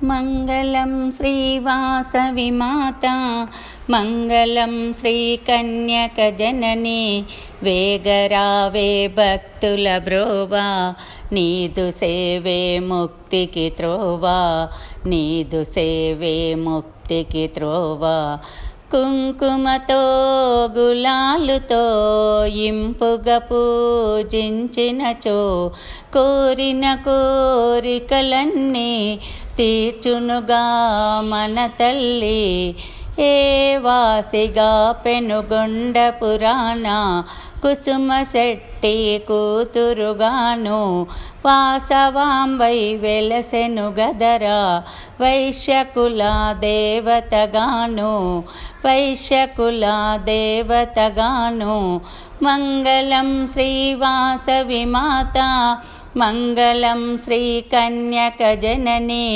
మంగళం శ్రీవాసవి మాతా మంగళం శ్రీకన్యకజనని వేగరావే భక్తుల బ్రోవా నీదు సేవే ముక్తికి త్రోవా నీదు సేవే ముక్తికి త్రోవా కుంకుమతో గులాలుతో ఇంపుగా పూజించినచో కోరిన కోరికలన్నీ తీర్చునుగా మన తల్లి ఏ వాసిగా పెనుగొండ పురాణ కుసుమ శెట్టి కూతురుగాను వాసవాంబై వెలసెను గదరా వైశ్యకుల దేవతగాను వైశ్యకుల దేవతగాను మంగళం శ్రీవాసవి మాతా మంగళం శ్రీకన్యకజనని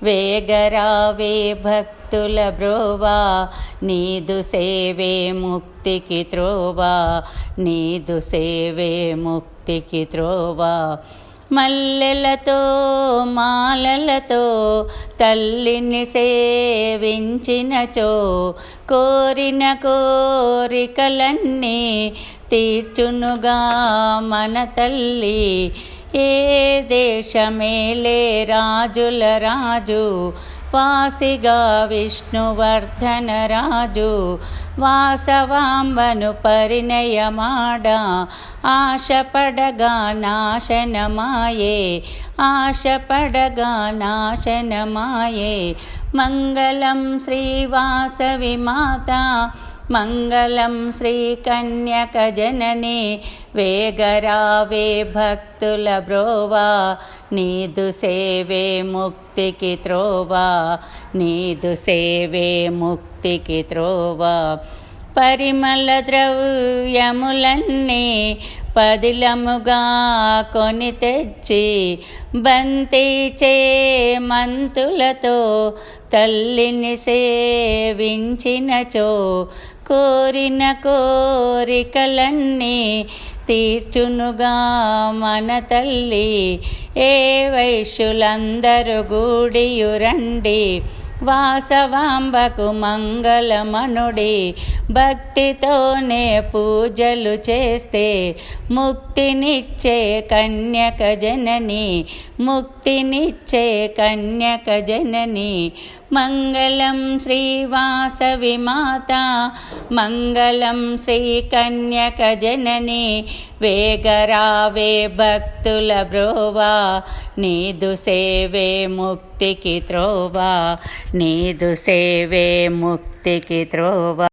వేగరావే భక్తుల బ్రోవా నీదు సేవే ముక్తికి త్రోవా నీదు సేవే ముక్తికి త్రోవా మల్లెలతో మాలలతో తల్లిని సేవించినచో కోరిన కోరికలన్నీ తీర్చునుగా మన తల్లి ఏ దేశమేలే రాజుల రాజు వాసిగా విష్ణువర్ధన రాజు వాసవాంబను పరిణయమాడ ఆశపడగా నాశనమాయే ఆశపడగా నాశనమాయే మంగళం శ్రీవాసవి మాతా మంగళం శ్రీకన్యకజనని వేగరావే భక్తుల బ్రోవా నీదు సేవే ముక్తికి త్రోవా నీదు సేవే ముక్తికి త్రోవా పరిమళ ద్రవ్యములన్నీ పదిలముగా కొని తెచ్చి బంతి చేమంతులతో తల్లిని సేవించినచో కోరిన కోరికలన్నీ తీర్చునుగా మన తల్లి ఏ వైశ్యులందరూ గూడియురండి వాసవాంబకు మంగళమనుడి భక్తితోనే పూజలు చేస్తే ముక్తినిచ్చే కన్యక జనని ముక్తినిచ్చే కన్యక జనని మంగళం శ్రీవాసవి మాతా మంగళం శ్రీకన్యక జనని వేగరావే భక్తుల బ్రోవా నీదు సేవే ముక్తికి త్రోవా నీదు సేవే ముక్తికి త్రోవా.